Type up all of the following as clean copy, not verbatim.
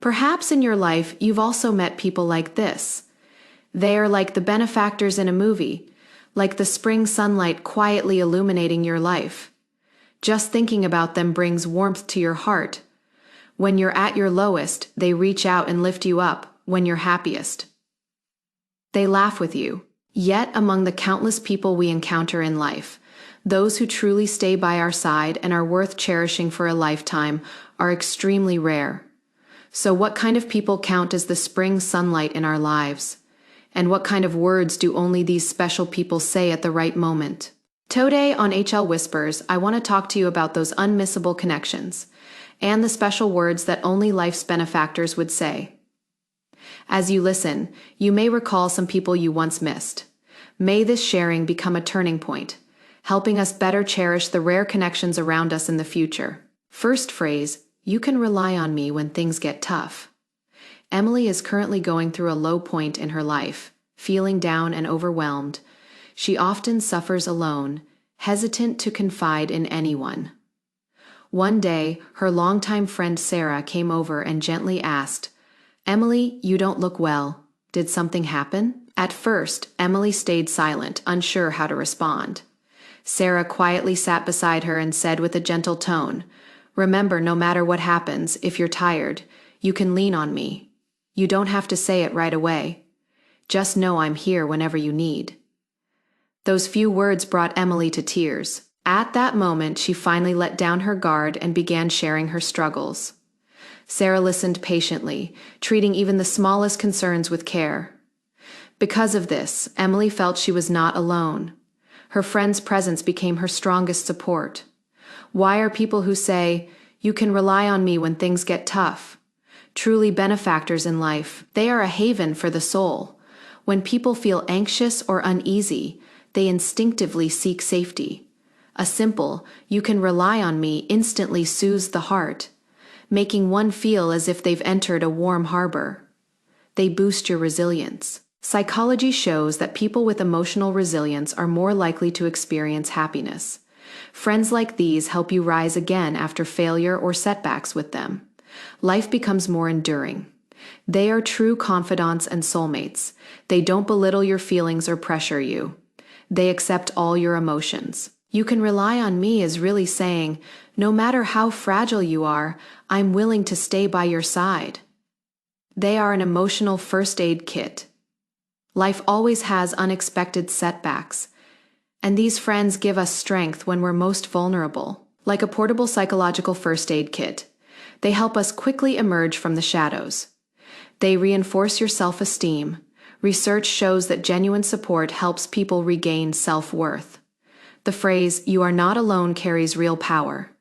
Perhaps in your life you've also met people like this. They are like the benefactors in a movie, like the spring sunlight quietly illuminating your life. Just thinking about them brings warmth to your heart. When you're at your lowest, they reach out and lift you up. When you're happiest, they laugh with you. Yet, among the countless people we encounter in life, those who truly stay by our side and are worth cherishing for a lifetime are extremely rare. So what kind of people count as the spring sunlight in our lives? And what kind of words do only these special people say at the right moment? Today on HL Whispers, I want to talk to you about those unmissable connections and the special words that only life's benefactors would say. As you listen, you may recall some people you once missed. May this sharing become a turning point, helping us better cherish the rare connections around us in the future. First phrase, you can rely on me when things get tough. Emily is currently going through a low point in her life, feeling down and overwhelmed. She often suffers alone, hesitant to confide in anyone. One day, her longtime friend Sarah came over and gently asked, "Emily, you don't look well. Did something happen?" At first, Emily stayed silent, unsure how to respond. Sarah quietly sat beside her and said with a gentle tone, "Remember, no matter what happens, if you're tired, you can lean on me. You don't have to say it right away. Just know I'm here whenever you need." Those few words brought Emily to tears. At that moment, she finally let down her guard and began sharing her struggles. Sarah listened patiently, treating even the smallest concerns with care. Because of this, Emily felt she was not alone. Her friend's presence became her strongest support. Why are people who say, "You can rely on me when things get tough," truly benefactors in life? They are a haven for the soul. When people feel anxious or uneasy, they instinctively seek safety. A simple, "You can rely on me," instantly soothes the heart, making one feel as if they've entered a warm harbor. They boost your resilience. Psychology shows that people with emotional resilience are more likely to experience happiness. Friends like these help you rise again after failure or setbacks with them. Life becomes more enduring. They are true confidants and soulmates. They don't belittle your feelings or pressure you. They accept all your emotions. "You can rely on me" is really saying, no matter how fragile you are, I'm willing to stay by your side. They are an emotional first aid kit. Life always has unexpected setbacks, and these friends give us strength when we're most vulnerable. Like a portable psychological first aid kit, they help us quickly emerge from the shadows. They reinforce your self-esteem. Research shows that genuine support helps people regain self-worth. The phrase, "you are not alone," carries real power.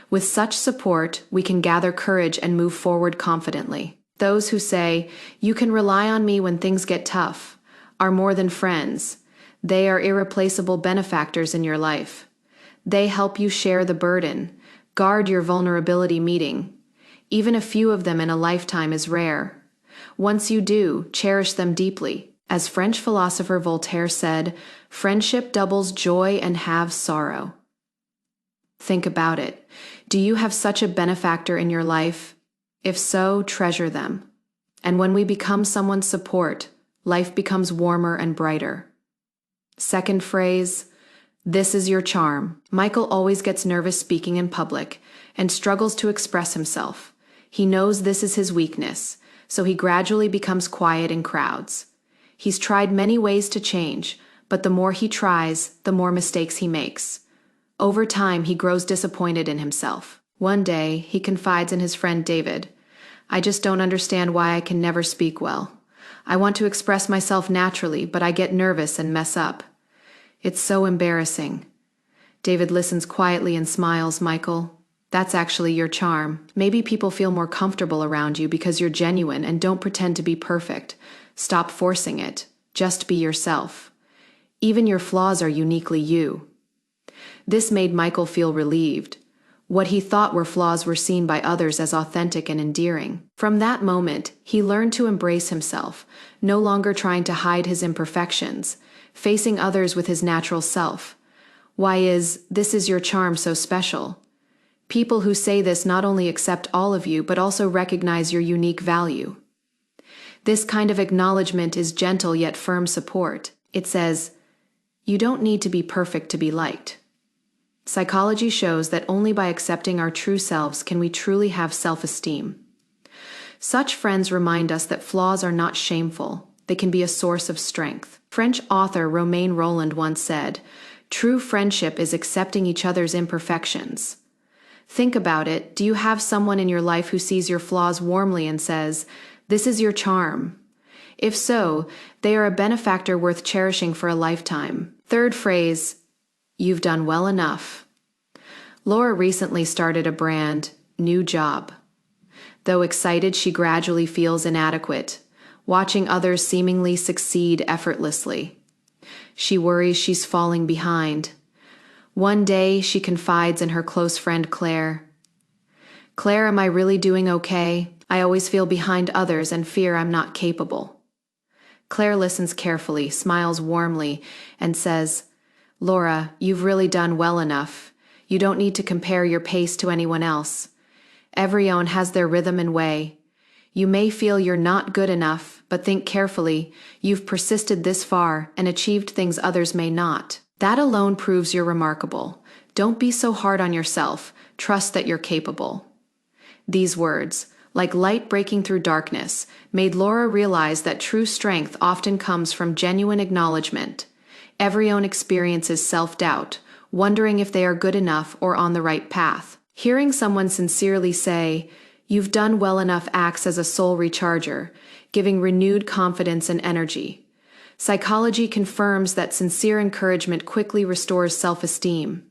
With such support, we can gather courage and move forward confidently. Those who say, "You can rely on me when things get tough," are more than friends. They are irreplaceable benefactors in your life. They help you share the burden, guard your vulnerability meeting. Even a few of them in a lifetime is rare. Once you do, cherish them deeply. As French philosopher Voltaire said, "Friendship doubles joy and halves sorrow." Think about it. Do you have such a benefactor in your life? If so, treasure them. And when we become someone's support, life becomes warmer and brighter. Second phrase, this is your charm. Michael always gets nervous speaking in public and struggles to express himself. He knows this is his weakness, so he gradually becomes quiet in crowds. He's tried many ways to change, but the more he tries, the more mistakes he makes. Over time, he grows disappointed in himself. One day, he confides in his friend David, "I just don't understand why I can never speak well. I want to express myself naturally, but I get nervous and mess up. It's so embarrassing." David listens quietly and smiles. "Michael, that's actually your charm. Maybe people feel more comfortable around you because you're genuine and don't pretend to be perfect. Stop forcing it. Just be yourself. Even your flaws are uniquely you." This made Michael feel relieved. What he thought were flaws were seen by others as authentic and endearing. From that moment, he learned to embrace himself, no longer trying to hide his imperfections, facing others with his natural self. Why is "this is your charm" so special? People who say this not only accept all of you, but also recognize your unique value. This kind of acknowledgement is gentle yet firm support. It says, "You don't need to be perfect to be liked." Psychology shows that only by accepting our true selves can we truly have self-esteem. Such friends remind us that flaws are not shameful. They can be a source of strength. French author Romain Rolland once said, "True friendship is accepting each other's imperfections." Think about it. Do you have someone in your life who sees your flaws warmly and says, "This is your charm"? If so, they are a benefactor worth cherishing for a lifetime. Third phrase, "You've done well enough." Laura recently started a brand new job. Though excited, she gradually feels inadequate, watching others seemingly succeed effortlessly. She worries she's falling behind. One day, she confides in her close friend Claire. "Claire, am I really doing okay? I always feel behind others and fear I'm not capable." Claire listens carefully, smiles warmly, and says, "Laura, you've really done well enough. You don't need to compare your pace to anyone else. Everyone has their rhythm and way. You may feel you're not good enough, but think carefully. You've persisted this far and achieved things others may not. That alone proves you're remarkable. Don't be so hard on yourself. Trust that you're capable." These words, like light breaking through darkness, made Laura realize that true strength often comes from genuine acknowledgement. Everyone experiences self-doubt, wondering if they are good enough or on the right path. Hearing someone sincerely say, "You've done well enough," acts as a soul recharger, giving renewed confidence and energy. Psychology confirms that sincere encouragement quickly restores self-esteem.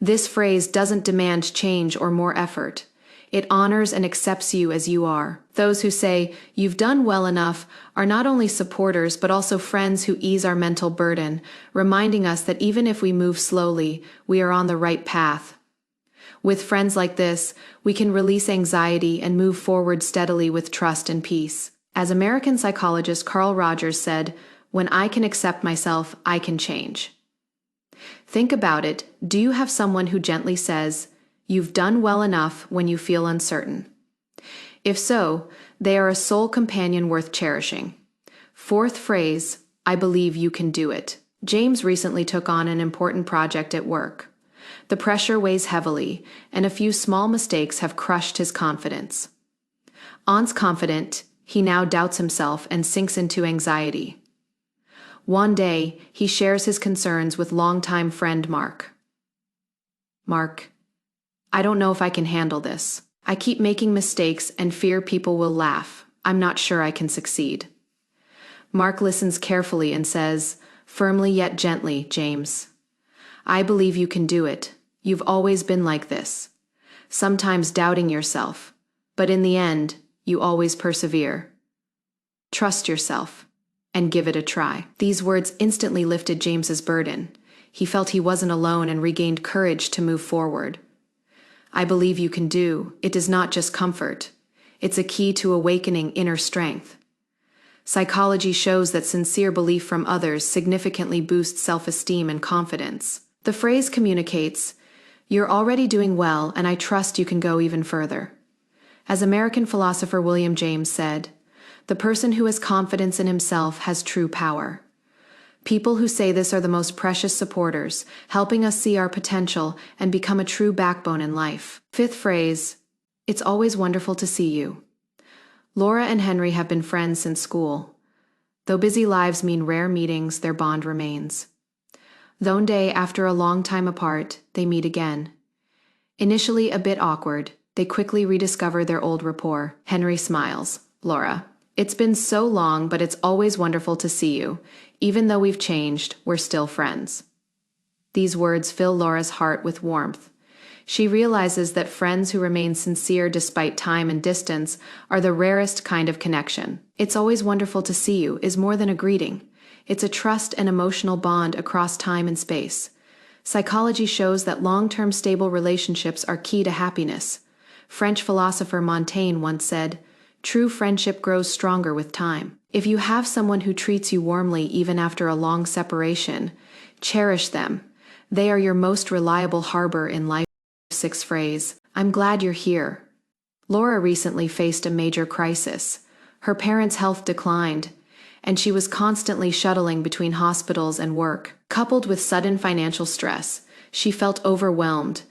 This phrase doesn't demand change or more effort. It honors and accepts you as you are. Those who say, "You've done well enough," are not only supporters but also friends who ease our mental burden, reminding us that even if we move slowly, we are on the right path. With friends like this, we can release anxiety and move forward steadily with trust and peace. As American psychologist Carl Rogers said, "When I can accept myself, I can change." Think about it. Do you have someone who gently says, "You've done well enough," when you feel uncertain? If so, they are a soul companion worth cherishing. Fourth phrase, "I believe you can do it." James recently took on an important project at work. The pressure weighs heavily, and a few small mistakes have crushed his confidence. Once confident, he now doubts himself and sinks into anxiety. One day, he shares his concerns with longtime friend Mark. "Mark, I don't know if I can handle this. I keep making mistakes and fear people will laugh. I'm not sure I can succeed." Mark listens carefully and says, firmly yet gently, "James, I believe you can do it. You've always been like this. Sometimes doubting yourself, but in the end, you always persevere. Trust yourself and give it a try." These words instantly lifted James's burden. He felt he wasn't alone and regained courage to move forward. "I believe you can do" it is not just comfort. It's a key to awakening inner strength. Psychology shows that sincere belief from others significantly boosts self-esteem and confidence. The phrase communicates, "You're already doing well, and I trust you can go even further." As American philosopher William James said, "The person who has confidence in himself has true power." People who say this are the most precious supporters, helping us see our potential and become a true backbone in life. Fifth phrase, "It's always wonderful to see you." Laura and Henry have been friends since school. Though busy lives mean rare meetings, their bond remains. One day, after a long time apart, they meet again. Initially a bit awkward, they quickly rediscover their old rapport. Henry smiles. "Laura, it's been so long, but it's always wonderful to see you. Even though we've changed, we're still friends." These words fill Laura's heart with warmth. She realizes that friends who remain sincere despite time and distance are the rarest kind of connection. "It's always wonderful to see you" is more than a greeting. It's a trust and emotional bond across time and space. Psychology shows that long-term stable relationships are key to happiness. French philosopher Montaigne once said, "True friendship grows stronger with time." If you have someone who treats you warmly even after a long separation, cherish them. They are your most reliable harbor in life. Sixth phrase, I'm glad you're here. Laura recently faced a major crisis. Her parents' health declined, and she was constantly shuttling between hospitals and work. Coupled with sudden financial stress, she felt overwhelmed.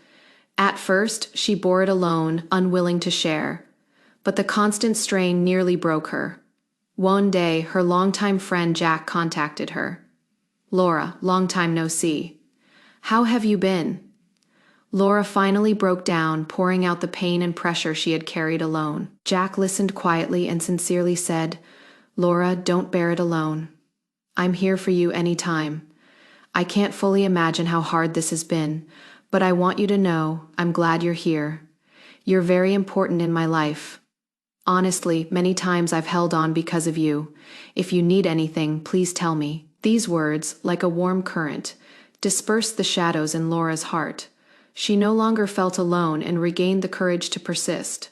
At first, she bore it alone, unwilling to share. But the constant strain nearly broke her. One day, her longtime friend Jack contacted her. "Laura, long time no see. How have you been?" Laura finally broke down, pouring out the pain and pressure she had carried alone. Jack listened quietly and sincerely said, "Laura, don't bear it alone. I'm here for you anytime. I can't fully imagine how hard this has been, but I want you to know I'm glad you're here. You're very important in my life. Honestly, many times I've held on because of you. If you need anything, please tell me." These words, like a warm current, dispersed the shadows in Laura's heart. She no longer felt alone and regained the courage to persist.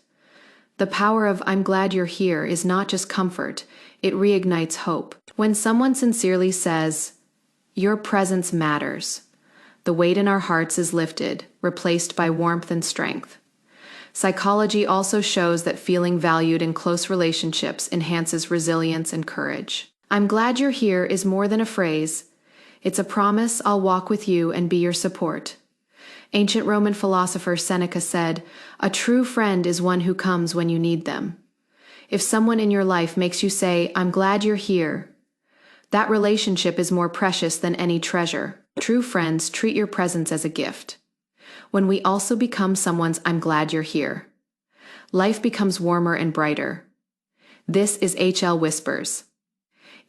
The power of "I'm glad you're here" is not just comfort, it reignites hope. When someone sincerely says, "Your presence matters," the weight in our hearts is lifted, replaced by warmth and strength. Psychology also shows that feeling valued in close relationships enhances resilience and courage. "I'm glad you're here" is more than a phrase. It's a promise I'll walk with you and be your support. Ancient Roman philosopher Seneca said, "A true friend is one who comes when you need them." If someone in your life makes you say, "I'm glad you're here," that relationship is more precious than any treasure. True friends treat your presence as a gift. When we also become someone's "I'm glad you're here," life becomes warmer and brighter. This is HL Whispers.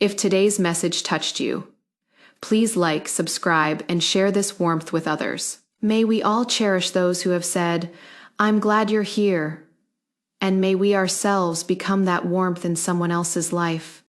If today's message touched you, please like, subscribe, and share this warmth with others. May we all cherish those who have said, "I'm glad you're here," and may we ourselves become that warmth in someone else's life.